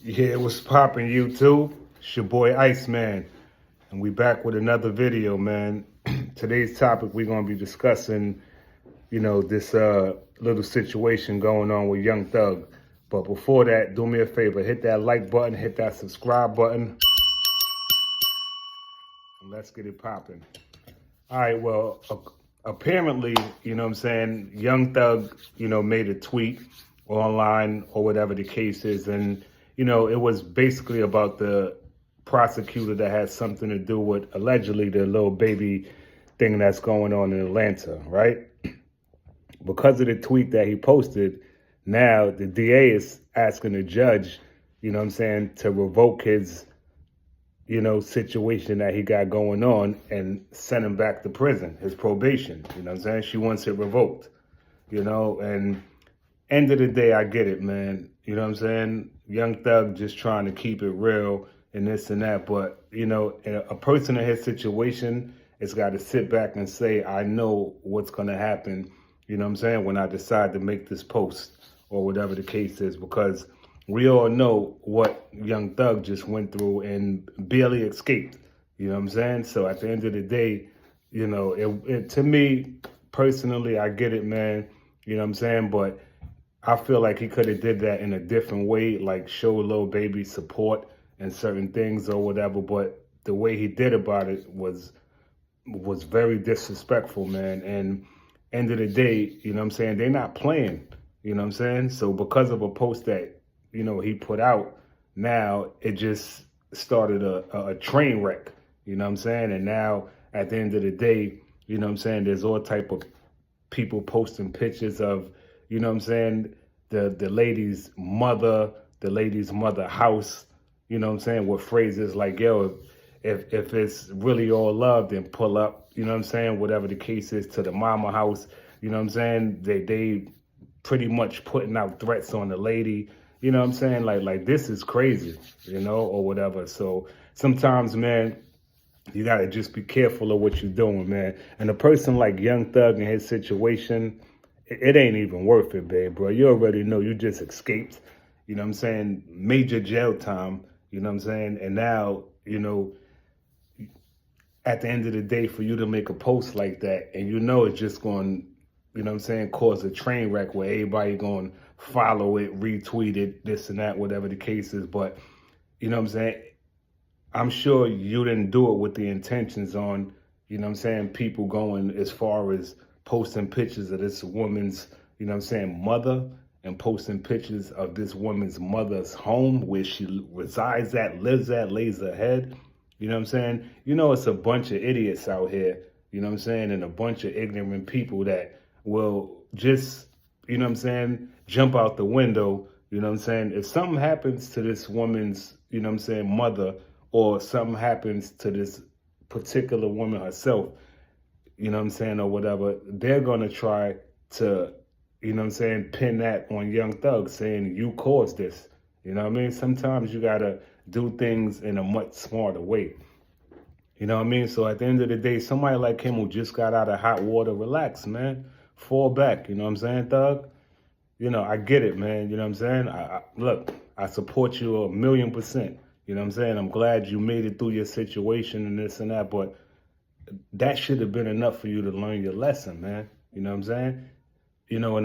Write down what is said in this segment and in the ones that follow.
Yeah, what's poppin' YouTube? It's your boy Iceman, and we back with another video, man. Today's topic we're gonna be discussing, this little situation going on with Young Thug. But before that, do me a favor, hit that like button, hit that subscribe button, and let's get it popping. All right, well, apparently, Young Thug, made a tweet online or whatever the case is. And, it was basically about the prosecutor that had something to do with allegedly the little baby thing that's going on in Atlanta, right? Because of the tweet that he posted, now the DA is asking the judge, to revoke his situation that he got going on and send him back to prison, his probation. She wants it revoked, and end of the day, I get it, man. Young Thug just trying to keep it real and this and that. But, a person in his situation has got to sit back and say, I know what's going to happen, when I decide to make this post or whatever the case is, because we all know what Young Thug just went through and barely escaped. So at the end of the day, to me personally, I get it, man. But I feel like he could have did that in a different way, like show Lil Baby support and certain things or whatever. But the way he did about it was very disrespectful, man. And end of the day, they're not playing. So because of a post that he put out, now it just started a train wreck, and now at the end of the day, there's all type of people posting pictures of, the lady's mother, house, with phrases like, yo, if it's really all love, then pull up, whatever the case is, to the mama house, they pretty much putting out threats on the lady, like this is crazy, or whatever. So sometimes, man, you gotta just be careful of what you're doing, man. And a person like Young Thug in his situation, it ain't even worth it, babe, bro. You already know you just escaped, major jail time, and now, at the end of the day, for you to make a post like that, and it's just going, cause a train wreck where everybody going to follow it, retweet it, this and that, whatever the case is. But, I'm sure you didn't do it with the intentions on, people going as far as posting pictures of this woman's, mother, and posting pictures of this woman's mother's home where she resides at, lives at, lays her head. It's a bunch of idiots out here, and a bunch of ignorant people that will just, jump out the window, if something happens to this woman's, mother, or something happens to this particular woman herself, or whatever, they're going to try to, pin that on Young Thug, saying you caused this. Sometimes you got to do things in a much smarter way. So at the end of the day, somebody like him who just got out of hot water, relax, man. Fall back, Thug? I get it, man. Look, I support you 1,000,000%. I'm glad you made it through your situation and this and that, but that should have been enough for you to learn your lesson, man. And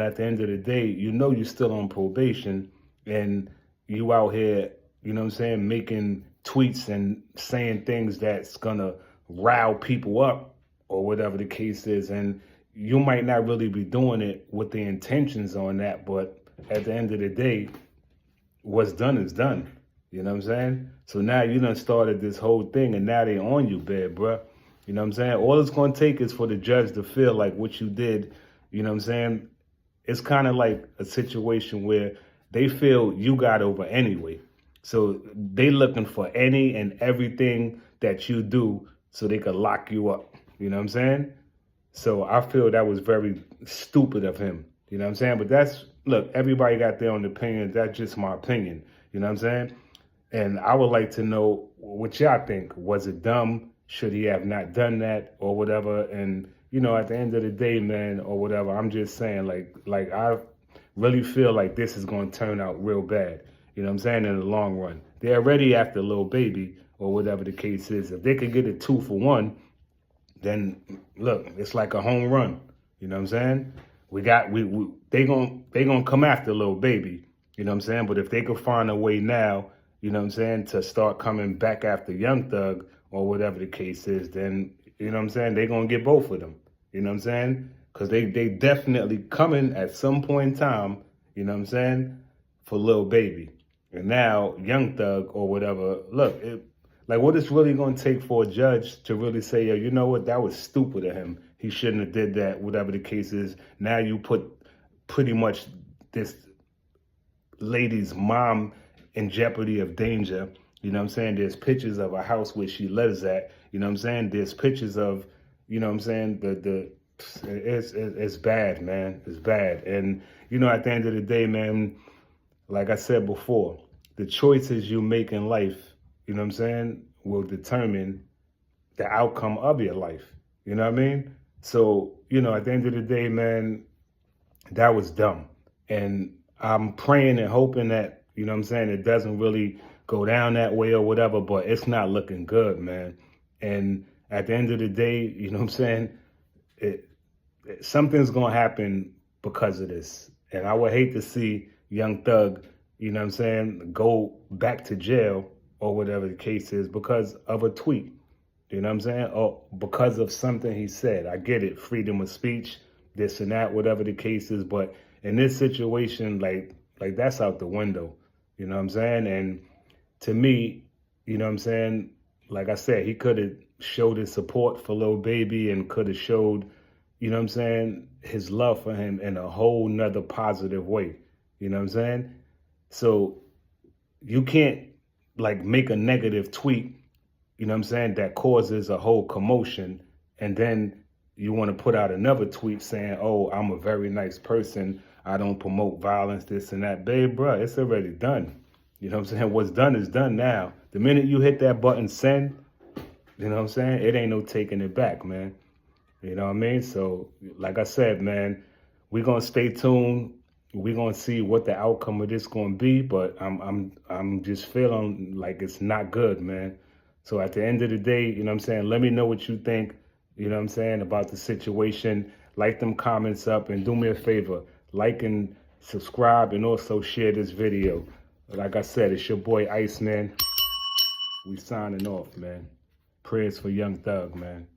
at the end of the day, you're still on probation, and you out here, making tweets and saying things that's gonna rile people up or whatever the case is. And you might not really be doing it with the intentions on that, but at the end of the day, what's done is done. So now you done started this whole thing, and now they on you, bad, bruh. All it's gonna take is for the judge to feel like what you did, it's kind of like a situation where they feel you got over anyway. So they looking for any and everything that you do so they could lock you up. So I feel that was very stupid of him. But look, everybody got their own opinion. That's just my opinion. And I would like to know what y'all think. Was it dumb? Should he have not done that or whatever? And, at the end of the day, man, or whatever, I'm just saying, like I really feel like this is going to turn out real bad. you know what I'm saying, in the long run. They're already after Lil Baby or whatever the case is. If they could get a 2-for-1, then look, it's like a home run. You know what I'm saying? They gonna come after Lil Baby. You know what I'm saying? But if they could find a way now, you know what I'm saying, to start coming back after Young Thug or whatever the case is, then you know what I'm saying, they gonna get both of them. You know what I'm saying? Because they definitely coming at some point in time, you know what I'm saying, for Lil Baby. And now Young Thug or whatever, look, like what it's really going to take for a judge to really say, yo, you know what, that was stupid of him. He shouldn't have did that, whatever the case is. Now you put pretty much this lady's mom in jeopardy of danger. You know what I'm saying? There's pictures of a house where she lives at. You know what I'm saying? There's pictures of, you know what I'm saying, it's bad, man. It's bad. And, you know, at the end of the day, man, like I said before, the choices you make in life, you know what I'm saying, will determine the outcome of your life. You know what I mean? So, you know, at the end of the day, man, that was dumb. And I'm praying and hoping that, you know what I'm saying, it doesn't really go down that way or whatever, but it's not looking good, man. And at the end of the day, you know what I'm saying, something's going to happen because of this. And I would hate to see Young Thug, you know what I'm saying, go back to jail or whatever the case is because of a tweet. You know what I'm saying? Or because of something he said. I get it, freedom of speech, this and that, whatever the case is. But in this situation, like that's out the window. You know what I'm saying? And to me, you know what I'm saying, like I said, he could have showed his support for Lil Baby and could have showed, you know what I'm saying, his love for him in a whole nother positive way. You know what I'm saying? So you can't like make a negative tweet, you know what I'm saying, that causes a whole commotion. And then you want to put out another tweet saying, oh, I'm a very nice person. I don't promote violence, this and that. Babe, bro, it's already done. You know what I'm saying? What's done is done now. The minute you hit that button, send, you know what I'm saying? It ain't no taking it back, man. You know what I mean? So, like I said, man, we're going to stay tuned. We're going to see what the outcome of this going to be, but I'm just feeling like it's not good, man. So at the end of the day, you know what I'm saying, let me know what you think, you know what I'm saying, about the situation. Like them comments up and do me a favor, like and subscribe and also share this video. Like I said, it's your boy Iceman. We signing off, man. Prayers for Young Thug, man.